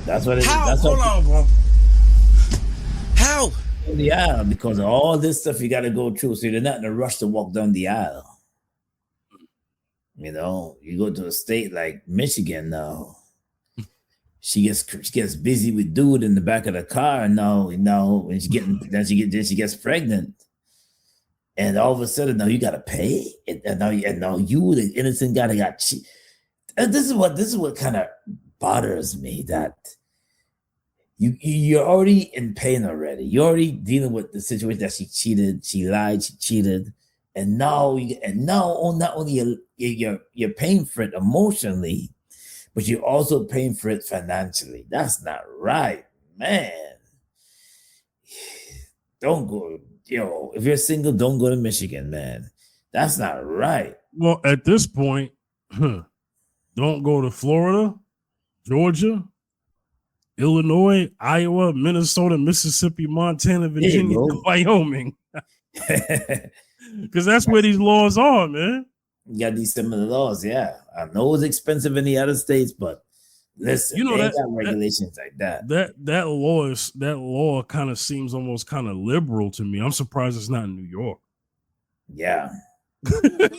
That's what it is. Hold on, bro. How? In the aisle, because of all this stuff you got to go through, so you're not in a rush to walk down the aisle. You go to a state like Michigan now. She gets busy with dude in the back of the car, and now when she gets pregnant, and all of a sudden now you gotta pay, and now you the innocent guy that got cheated. And this is what kind of bothers me, that you're already in pain already. You're already dealing with the situation that she cheated, she lied, she cheated, and now not only you're paying for it emotionally, but you're also paying for it financially. That's not right, man. Don't go, if you're single, don't go to Michigan, man. That's not right. Well, at this point, don't go to Florida, Georgia, Illinois, Iowa, Minnesota, Mississippi, Montana, Virginia, Wyoming. Because that's where these laws are, man. You got these similar laws, yeah. I know it's expensive in the other states, but listen, you know, they got regulations like that. That law kind of seems almost kind of liberal to me. I'm surprised it's not in New York. Yeah.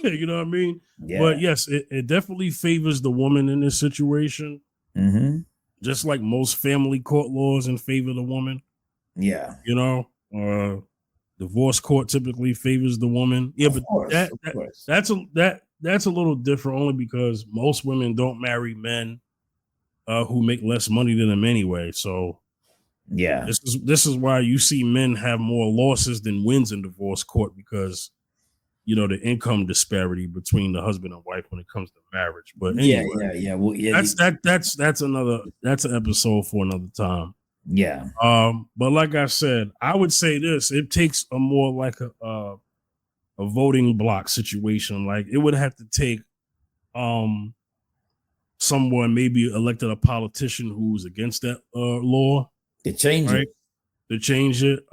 You know what I mean? Yeah. But yes, it definitely favors the woman in this situation. Mm-hmm. Just like most family court laws in favor of the woman. Yeah. You know, divorce court typically favors the woman. Yeah, but that's a little different only because most women don't marry men who make less money than them anyway. So yeah, this is why you see men have more losses than wins in divorce court, because you know the income disparity between the husband and wife when it comes to marriage. But anyway, well, that's an episode for another time. Yeah. But like I said, I would say this: it takes a more like a voting block situation. Like it would have to take someone maybe elected a politician who's against that law to change it. To change it.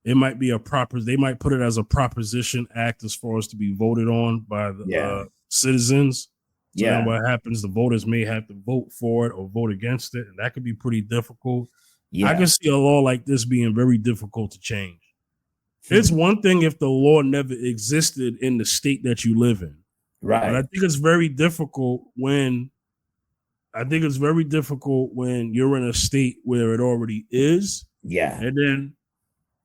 It might be they might put it as a proposition act as far as to be voted on by the citizens. So then what happens, the voters may have to vote for it or vote against it, and that could be pretty difficult. Yeah. I can see a law like this being very difficult to change. It's one thing if the law never existed in the state that you live in. Right. But I think it's very difficult when you're in a state where it already is. Yeah. And then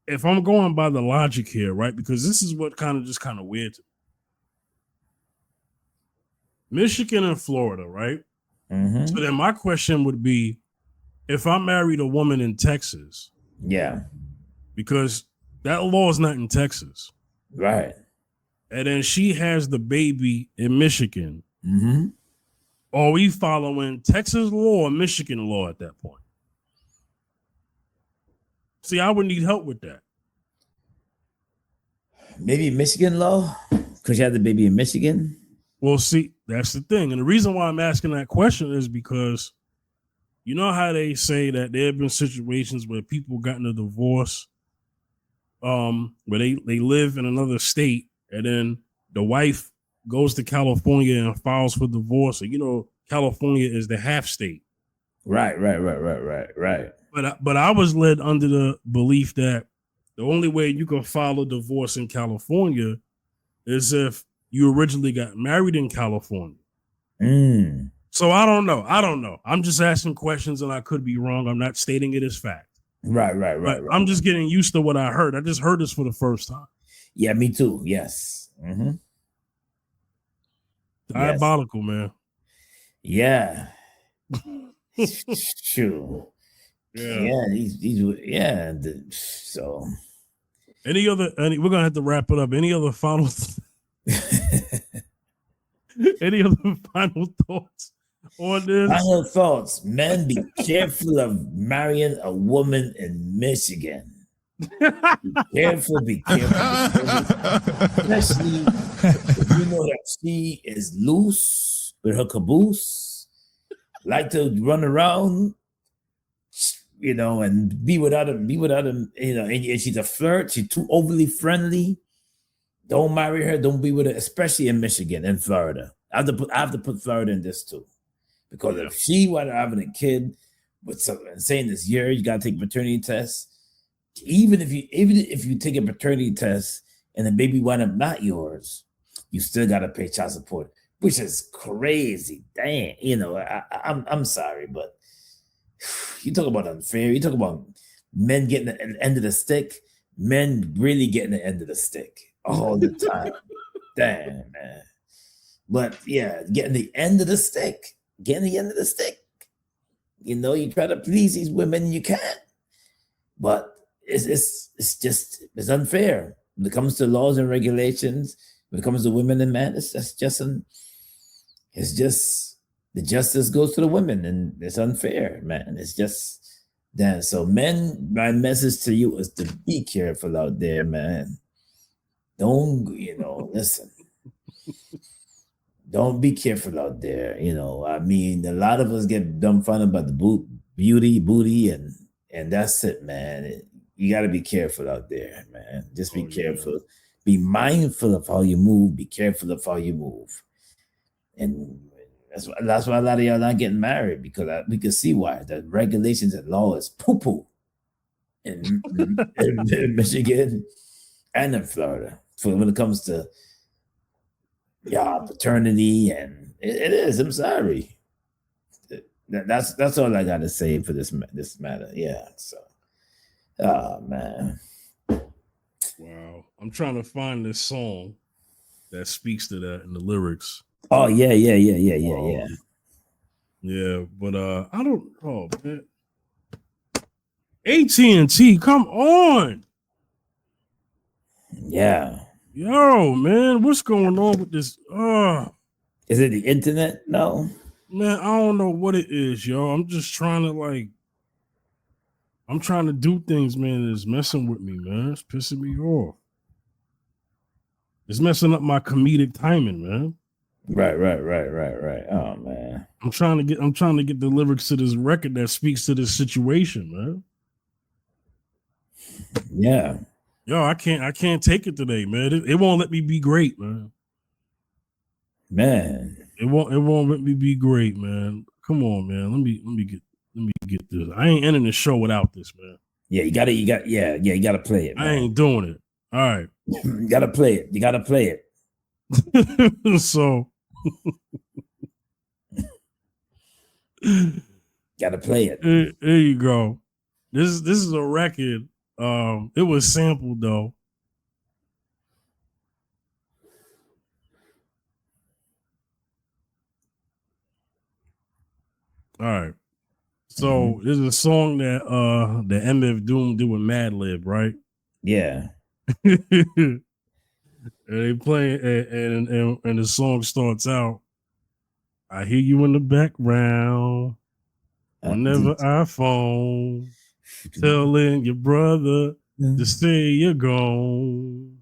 if I'm going by the logic here, right? Because this is what kind of weird to me. Michigan and Florida, right? Mm-hmm. So then my question would be, if I married a woman in Texas, because that law is not in Texas, right? And then she has the baby in Michigan, mm-hmm. Are we following Texas law or Michigan law at that point? See, I would need help with that. Maybe Michigan law, because you had the baby in Michigan. Well, see, that's the thing, and the reason why I'm asking that question is because. You know how they say that there have been situations where people gotten a divorce, where they live in another state, and then the wife goes to California and files for divorce. And you know, California is the half state. Right. But I was led under the belief that the only way you can file a divorce in California is if you originally got married in California. So I don't know. I'm just asking questions and I could be wrong. I'm not stating it as fact. Right. I'm just getting used to what I heard. I just heard this for the first time. Yeah, me too. Yes. Mm-hmm. Diabolical, man. Yeah. True. Yeah. So we're gonna have to wrap it up. Any other final any other final thoughts on this? Final thoughts. Men, be careful of marrying a woman in Michigan. Be careful. Especially if you know that she is loose with her caboose, like to run around, you know, and be without him, you know, and she's a flirt, she's too overly friendly. Don't marry her. Don't be with her, especially in Michigan and Florida. I have to put Florida in this too, because if she wanted having a kid with something saying this year, you gotta take paternity tests. Even if you take a paternity test and the baby wind up not yours, you still gotta pay child support, which is crazy. Damn, you know, I'm sorry, but you talk about unfair. You talk about men getting the end of the stick. Men really getting the end of the stick all the time. Damn, man. But yeah, getting the end of the stick. You know, you try to please these women, you can't. But it's unfair when it comes to laws and regulations. When it comes to women and men, it's just the justice goes to the women, and it's unfair, man. It's just that. So, men, my message to you is to be careful out there, man. Don't, listen. Don't be careful out there. I mean, a lot of us get dumbfounded about the booty, and that's it, man. You got to be careful out there, man. Just be careful. Yeah. Be mindful of how you move. Be careful of how you move. And that's why a lot of y'all not getting married, because we can see why. The regulations and law is poo-poo in Michigan and in Florida. So when it comes to paternity, and it is. I'm sorry. That's all I got to say for this matter. Yeah. So, oh man. Wow. I'm trying to find this song that speaks to that in the lyrics. Oh yeah. Yeah, but I don't. Oh man. AT&T, come on. Yeah. Yo, man, what's going on with this? Is it the internet? No. Man, I don't know what it is, yo. I'm just trying to I'm trying to do things, man. It's messing with me, man. It's pissing me off. It's messing up my comedic timing, man. Right. Oh man. I'm trying to get the lyrics to this record that speaks to this situation, man. Yeah. Yo, I can't take it today, man. It won't let me be great, man. Man. It won't let me be great, man. Come on, man. Let me get this. I ain't ending the show without this, man. Yeah, you gotta play it, man. I ain't doing it. All right. You gotta play it. So gotta play it. There you go. This is a record. It was sampled though. All right. So there's a song that the MF Doom did with Madlib, right? Yeah. And they play and the song starts out. I hear you in the background. Whenever I phone, telling your brother to say you're gone.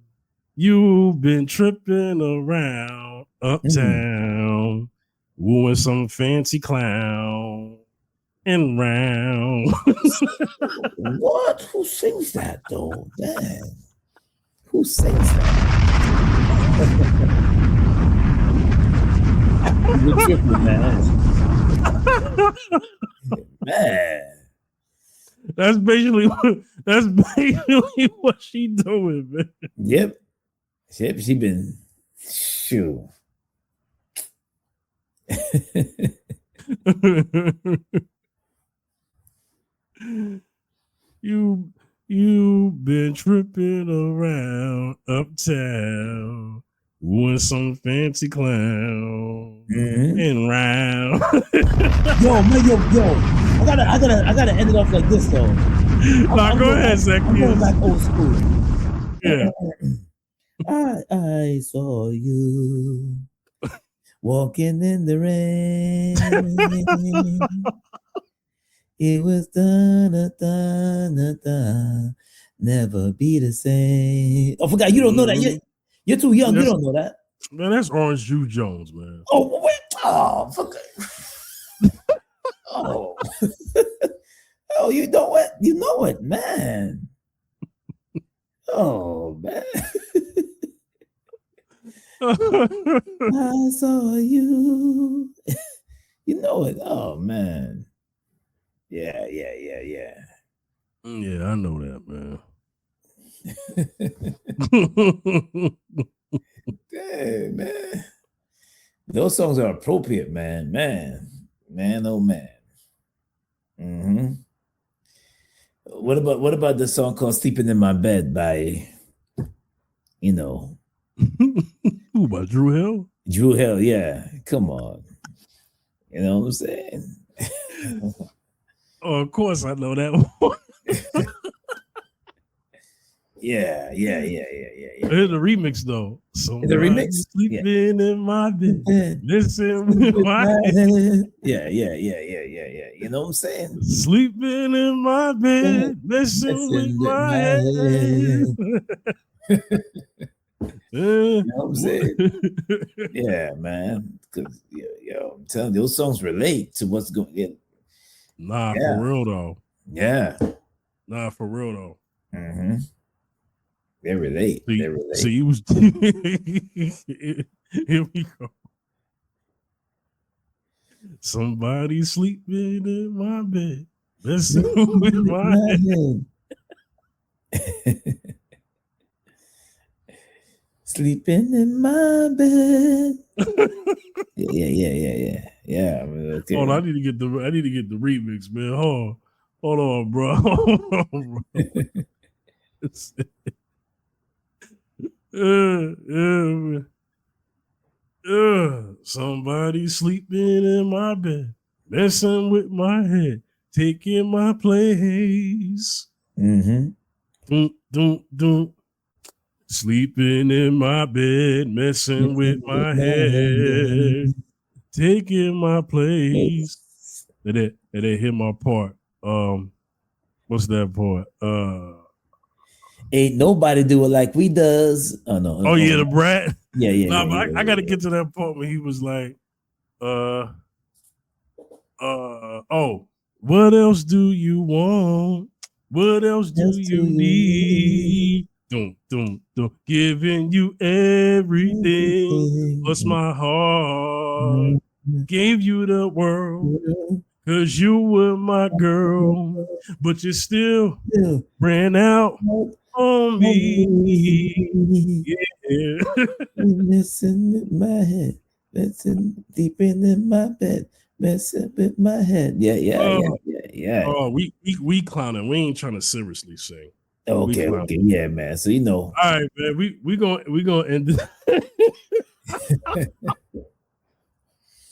You've been tripping around uptown, wooing some fancy clown and round. What? Who sings that though? Man. Who sings that? You're tripping, man. Man. That's basically what she doing, man. Yep. She been shoot. You've been tripping around uptown, with some fancy clown and round. Yo. I gotta end it off like this though. Go ahead, Zach. I'm going back old school. Yeah. I saw you walking in the rain. It was never be the same. I forgot. You don't know that. You're too young. You don't know that. Man, that's Orange Juice Jones, man. Oh, wait. Oh, fuck. Oh. Oh, you know what? You know it, man. Oh, man. I saw you. You know it. Oh, man. Yeah. Yeah, I know that, man. Dang, man. Those songs are appropriate, man. Man, oh man. Mm-hmm. What about the song called "Sleeping in My Bed" by, Who, by Drew Hill? Drew Hill, yeah. Come on. You know what I'm saying? Oh, of course I know that one. Yeah. Here's the remix though. So the remix, sleeping in my bed, listen with my head. Yeah. You know what I'm saying? Sleeping in my bed, listen with my head. You know what I'm saying? Yeah, man. Because yo, I'm telling you, those songs relate to what's going on. Nah, for real though. Yeah. Nah, for real though. Mm-hmm. They relate. They relate. So you was here we go. Somebody sleeping in my bed. Messing with my head. Sleeping in my bed. Yeah. I mean, okay. Hold on, I need to get the remix, man. Hold on, bro. Hold on, bro. Somebody sleeping in my bed, messing with my head, taking my place. Mm-hmm. Doom. Sleeping in my bed, messing with my head, taking my place. And they hit my part. What's that part? Ain't nobody do it like we does. Oh no. Oh yeah, the brat. Yeah. Nah, but I got to get to that part when he was like, oh, what else do you want? What else do you need? Don't, giving you everything. Plus my heart gave you the world. Cause you were my girl, but you still ran out on me. Yeah. Messing with my head, messing deep in my bed, messing with my head. Yeah. Oh, we clowning. We ain't trying to seriously sing. Okay, yeah, man. So All right, man. We gonna end it.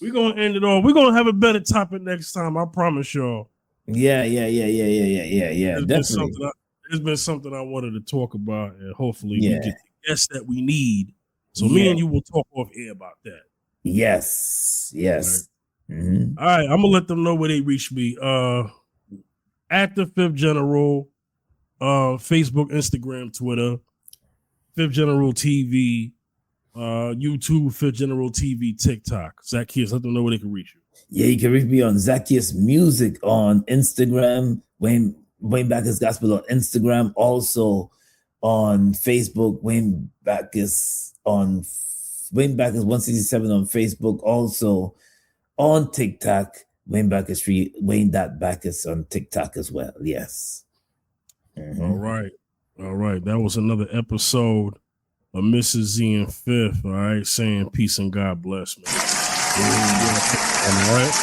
We're gonna end it all. We're gonna have a better topic next time. I promise y'all. Yeah. Definitely. It's been something I wanted to talk about, and hopefully we get the guests that we need. So me and you will talk off air about that. Yes. All right. Mm-hmm. All right, I'm gonna let them know where they reach me. At the Fifth General, Facebook, Instagram, Twitter, Fifth General TV. YouTube, Fifth General TV, TikTok. Zacchaeus, let them know where they can reach you. Yeah, you can reach me on Zacchaeus Music on Instagram, Wayne Backus Gospel on Instagram, also on Facebook, Wayne Backus 167 on Facebook, also on TikTok, Wayne Backus Backus on TikTok as well. Yes. Mm-hmm. All right. That was another episode of Mrs. Z and Fifth, all right, saying peace and God bless, man. All right.